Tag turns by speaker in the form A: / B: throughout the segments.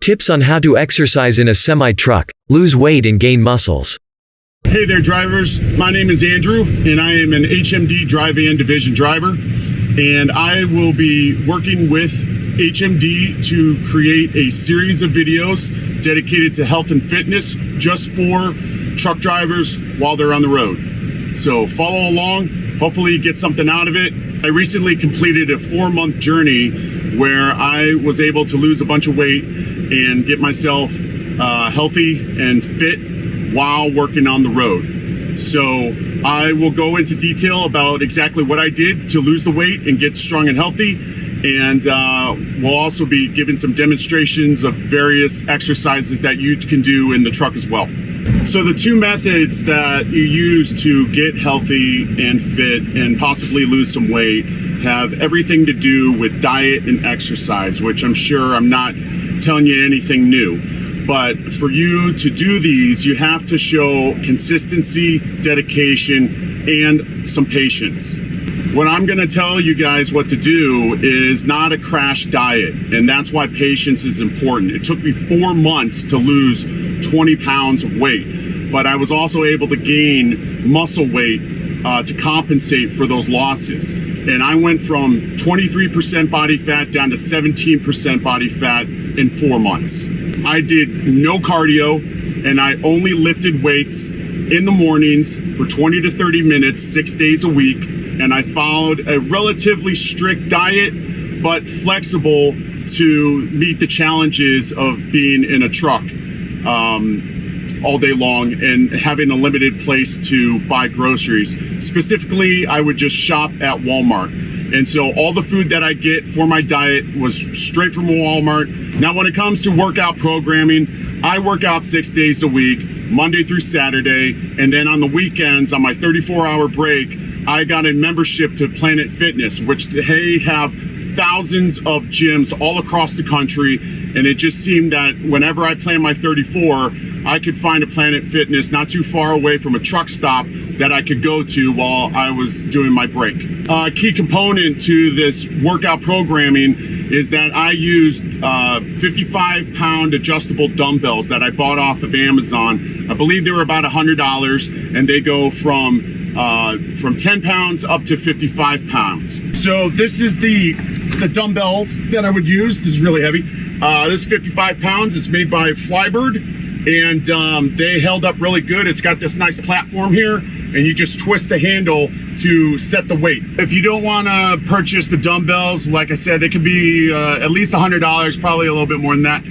A: tips on how to exercise in a semi-truck, lose weight and gain muscles.
B: Hey there drivers, my name is Andrew and I am an HMD Dry Van Division driver, and I will be working with HMD to create a series of videos dedicated to health and fitness just for truck drivers while they're on the road. So follow along, hopefully you get something out of it. I recently completed a 4-month journey where I was able to lose a bunch of weight and get myself healthy and fit while working on the road. So I will go into detail about exactly what I did to lose the weight and get strong and healthy. And we'll also be giving some demonstrations of various exercises that you can do in the truck as well. So the two methods that you use to get healthy and fit and possibly lose some weight have everything to do with diet and exercise, which I'm sure I'm not telling you anything new. But for you to do these, you have to show consistency, dedication, and some patience. What I'm gonna tell you guys what to do is not a crash diet, and that's why patience is important. It took me 4 months to lose 20 pounds of weight, but I was also able to gain muscle weight to compensate for those losses. And I went from 23% body fat down to 17% body fat in 4 months. I did no cardio, and I only lifted weights in the mornings for 20 to 30 minutes, 6 days a week. And I followed a relatively strict diet, but flexible to meet the challenges of being in a truck all day long and having a limited place to buy groceries. Specifically, I would just shop at Walmart. And so all the food that I get for my diet was straight from Walmart. Now, when it comes to workout programming, I work out 6 days a week, Monday through Saturday. And then on the weekends, on my 34-hour break, I got a membership to Planet Fitness, which they have thousands of gyms all across the country. And it just seemed that whenever I planned my 34, I could find a Planet Fitness not too far away from a truck stop that I could go to while I was doing my break. Key component to this workout programming is that I used 55-pound adjustable dumbbells that I bought off of Amazon. I believe they were about $100, and they go from 10 pounds up to 55 pounds. So this is the dumbbells that I would use. This is really heavy. This is 55 pounds. It's made by Flybird, and they held up really good. It's got this nice platform here, and you just twist the handle to set the weight. If you don't want to purchase the dumbbells, like I said, they could be at least $100, probably a little bit more than that.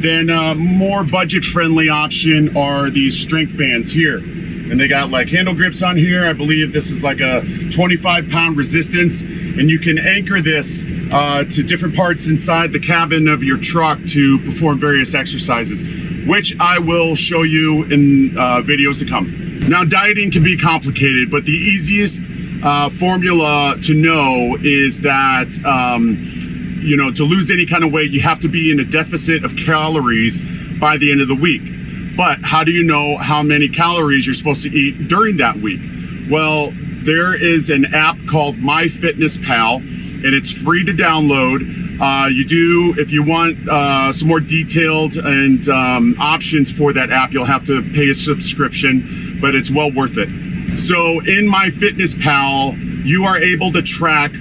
B: Then more budget-friendly option are these strength bands here. And they got like handle grips on here. I believe this is like a 25-pound resistance, and you can anchor this to different parts inside the cabin of your truck to perform various exercises, which I will show you in videos to come. Now, dieting can be complicated, but the easiest formula to know is that to lose any kind of weight, you have to be in a deficit of calories by the end of the week. But how do you know how many calories you're supposed to eat during that week? Well, there is an app called MyFitnessPal, and it's free to download. If you want some more detailed and options for that app, you'll have to pay a subscription, but it's well worth it. So in MyFitnessPal, you are able to track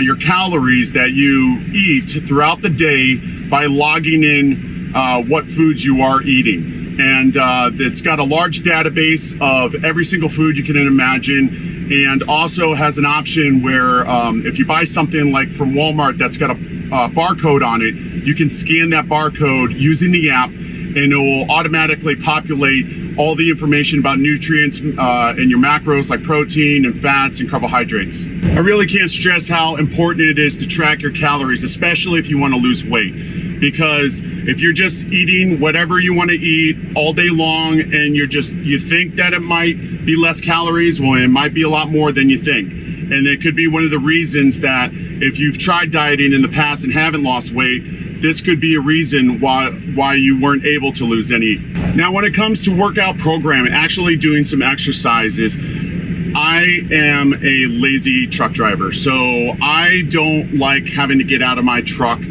B: your calories that you eat throughout the day by logging in what foods you are eating. And it's got a large database of every single food you can imagine, and also has an option where if you buy something like from Walmart that's got a barcode on it, you can scan that barcode using the app, and it will automatically populate all the information about nutrients and your macros like protein and fats and carbohydrates. I really can't stress how important it is to track your calories, especially if you want to lose weight. Because if you're just eating whatever you want to eat all day long and you think that it might be less calories, well, it might be a lot more than you think. And it could be one of the reasons that if you've tried dieting in the past and haven't lost weight, this could be a reason why you weren't able to lose any. Now, when it comes to workout programming, actually doing some exercises, I am a lazy truck driver, so I don't like having to get out of my truck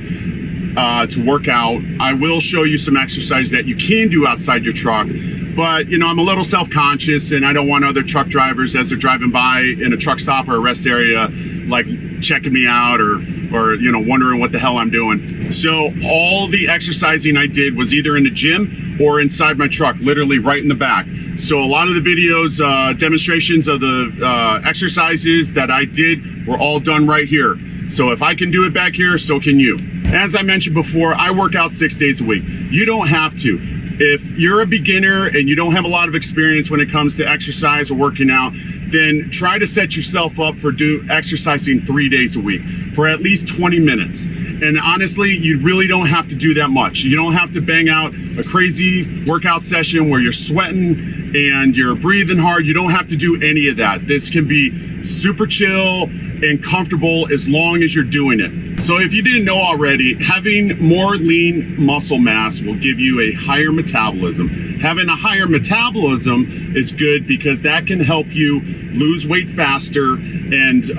B: to work out. I will show you some exercises that you can do outside your truck, but I'm a little self-conscious, and I don't want other truck drivers as they're driving by in a truck stop or a rest area like checking me out or wondering what the hell I'm doing. So all the exercising I did was either in the gym or inside my truck, literally right in the back. So a lot of the videos, demonstrations of the exercises that I did were all done right here. So if I can do it back here, so can you. As I mentioned before, I work out 6 days a week. You don't have to. If you're a beginner and you don't have a lot of experience when it comes to exercise or working out, then try to set yourself up for exercising 3 days a week for at least 20 minutes. And honestly, you really don't have to do that much. You don't have to bang out a crazy workout session where you're sweating and you're breathing hard. You don't have to do any of that. This can be super chill and comfortable as long as you're doing it. So if you didn't know already, having more lean muscle mass will give you a higher metabolism. Having a higher metabolism is good because that can help you lose weight faster and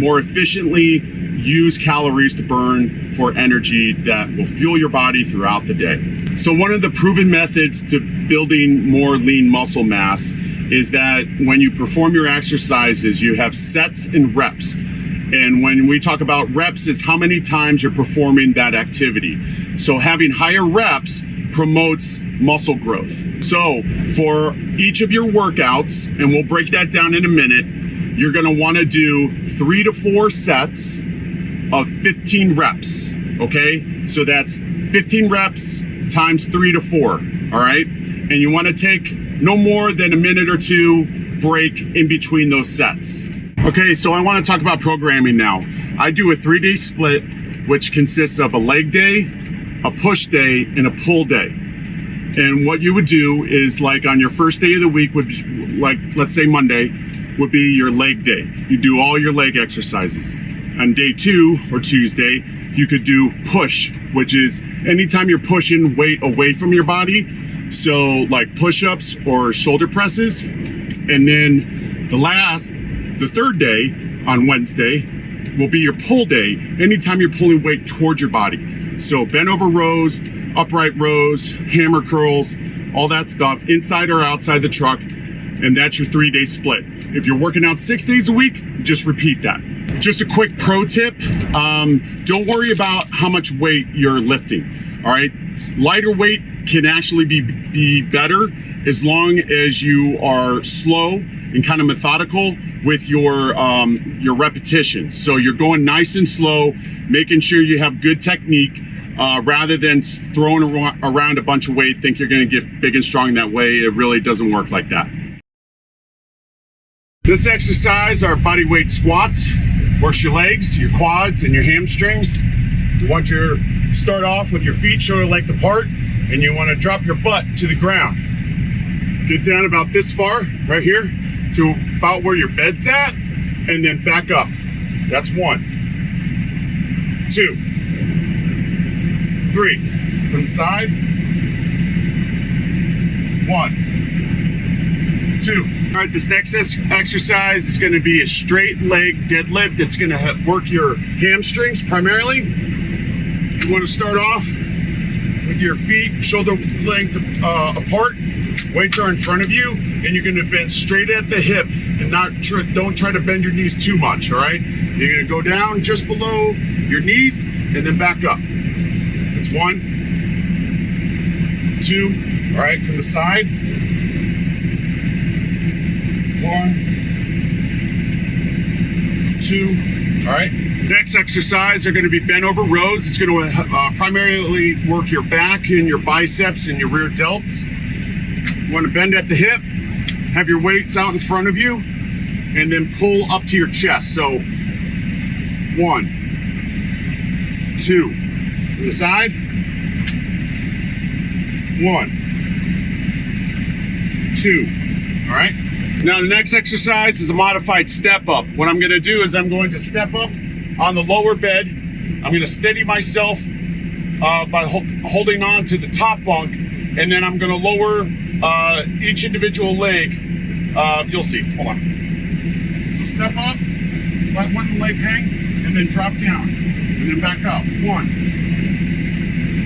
B: more efficiently use calories to burn for energy that will fuel your body throughout the day. So one of the proven methods to building more lean muscle mass is that when you perform your exercises, you have sets and reps. And when we talk about reps, is how many times you're performing that activity. So having higher reps promotes muscle growth. So for each of your workouts, and we'll break that down in a minute, you're gonna wanna do 3 to 4 sets of 15 reps, okay? So that's 15 reps times 3 to 4, all right? And you wanna take no more than a minute or two break in between those sets. Okay, so I wanna talk about programming now. I do a 3-day split, which consists of a leg day, a push day, and a pull day. And what you would do is, like on your first day of the week would be, like, let's say Monday, would be your leg day. You do all your leg exercises. On day 2 or Tuesday, you could do push, which is anytime you're pushing weight away from your body. So like push-ups or shoulder presses. And then the third day on Wednesday will be your pull day. Anytime you're pulling weight towards your body. So bent over rows, upright rows, hammer curls, all that stuff inside or outside the truck. And that's your 3-day split. If you're working out 6 days a week, just repeat that. Just a quick pro tip. Don't worry about how much weight you're lifting. All right. Lighter weight can actually be better as long as you are slow and kind of methodical with your repetitions. So you're going nice and slow, making sure you have good technique, rather than throwing around a bunch of weight, think you're going to get big and strong that way. It really doesn't work like that. This exercise are body weight squats. Works your legs, your quads, and your hamstrings. You want to start off with your feet shoulder length apart, and you want to drop your butt to the ground. Get down about this far, right here, to about where your bed's at, and then back up. That's 1, 2, 3. From the side. 1, 2. All right, this next exercise is going to be a straight leg deadlift. It's going to work your hamstrings primarily. You want to start off with your feet shoulder length apart. Weights are in front of you, and you're going to bend straight at the hip, and don't try to bend your knees too much. All right, you're going to go down just below your knees, and then back up. It's 1, 2. All right, from the side. 1, 2. All right. Next exercise are going to be bent over rows. It's going to primarily work your back and your biceps and your rear delts. You want to bend at the hip, have your weights out in front of you, and then pull up to your chest. So 1, 2. From the side. 1, 2. All right. Now the next exercise is a modified step up. What I'm going to do is I'm going to step up on the lower bed. I'm going to steady myself by holding on to the top bunk, and then I'm going to lower each individual leg. You'll see. Hold on. So step up, let one leg hang, and then drop down, and then back up. 1,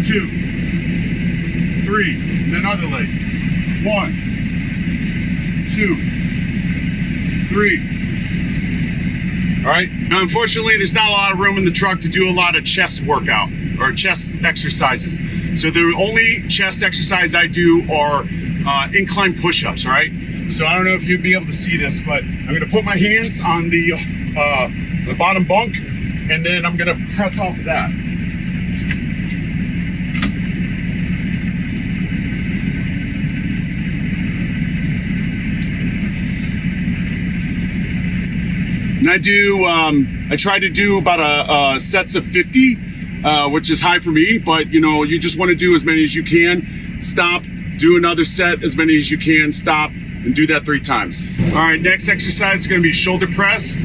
B: 2, 3, and then other leg. 1, 2, 3. All right. Now, unfortunately, there's not a lot of room in the truck to do a lot of chest workout or chest exercises. So the only chest exercise I do are incline push-ups, right? So I don't know if you'd be able to see this, but I'm gonna put my hands on the bottom bunk, and then I'm gonna press off of that. And I try to do about sets of 50, which is high for me, but you know, you just want to do as many as you can, stop, do another set, as many as you can, stop, and do that 3 times. All right, next exercise is going to be shoulder press.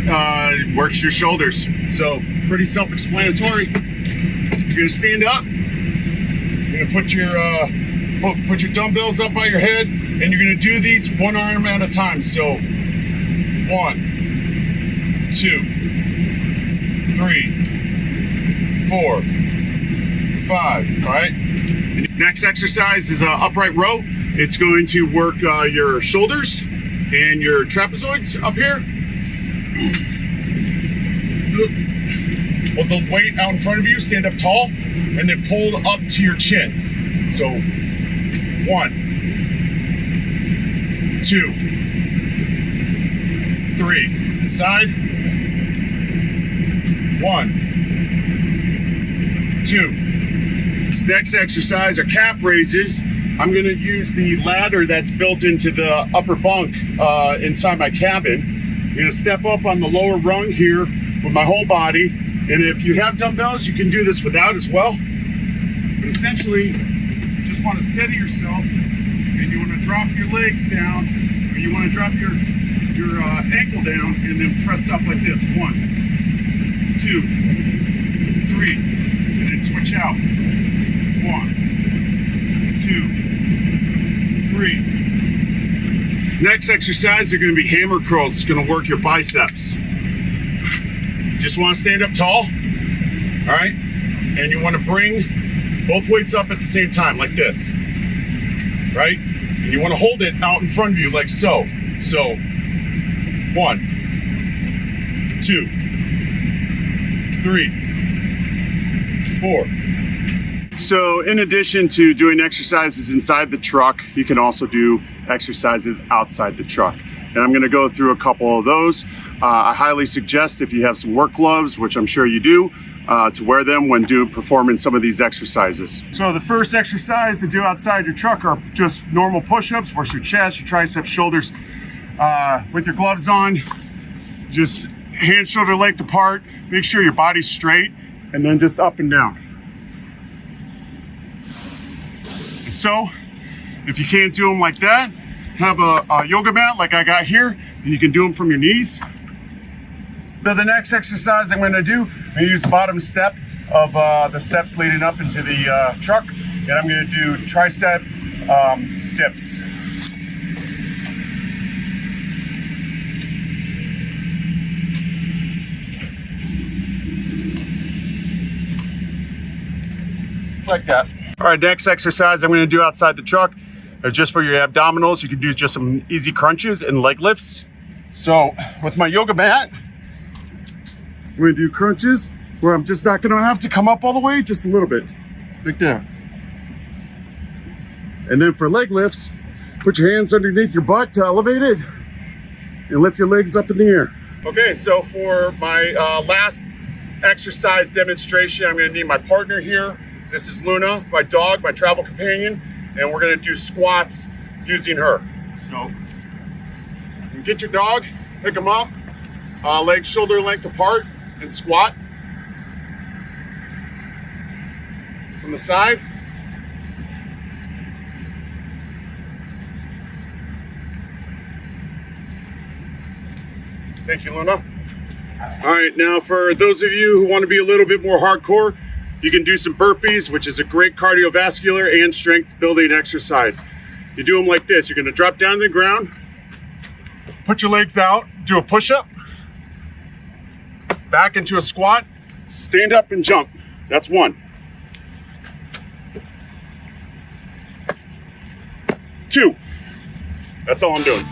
B: Works your shoulders. So pretty self-explanatory. You're going to stand up. You're going to put your dumbbells up by your head, and you're going to do these one arm at a time. So 1, 2, 3, 4, 5. All right. Next exercise is upright row. It's going to work your shoulders and your trapezoids up here. Hold the weight out in front of you, stand up tall, and then pull up to your chin. So 1, 2, 3. Side. 1, 2. This next exercise are calf raises. I'm going to use the ladder that's built into the upper bunk inside my cabin. I'm going to step up on the lower rung here with my whole body. And if you have dumbbells, you can do this without as well. But essentially, you just want to steady yourself, and you want to drop your legs down, or you want to drop your ankle down, and then press up like this. 1, 2, 3, and then switch out. 1, 2, 3. Next exercise are going to be hammer curls. It's going to work your biceps. Just want to stand up tall, all right? And you want to bring both weights up at the same time, like this, right? And you want to hold it out in front of you, like so. So, 1, 2, 3, 4. So in addition to doing exercises inside the truck, you can also do exercises outside the truck. And I'm gonna go through a couple of those. I highly suggest, if you have some work gloves, which I'm sure you do, to wear them when performing some of these exercises. So the first exercise to do outside your truck are just normal push-ups. Work your chest, your triceps, shoulders. With your gloves on, just hand shoulder length apart. Make sure your body's straight, and then just up and down. So, if you can't do them like that, have a yoga mat like I got here, and you can do them from your knees. Now the next exercise I'm going to do, I'm going to use the bottom step of the steps leading up into the truck, and I'm going to do tricep dips. Like that. All right, next exercise I'm going to do outside the truck is just for your abdominals. You can do just some easy crunches and leg lifts. So with my yoga mat, I'm going to do crunches where I'm just not going to have to come up all the way, just a little bit, like that. And then for leg lifts, put your hands underneath your butt to elevate it and lift your legs up in the air. Okay, so for my last exercise demonstration, I'm going to need my partner here. This is Luna, my dog, my travel companion, and we're going to do squats using her. So you get your dog, pick him up, legs shoulder length apart, and squat from the side. Thank you, Luna. All right, now for those of you who want to be a little bit more hardcore, you can do some burpees, which is a great cardiovascular and strength building exercise. You do them like this. You're going to drop down to the ground, put your legs out, do a push-up, back into a squat, stand up and jump. That's 1. 2. That's all I'm doing.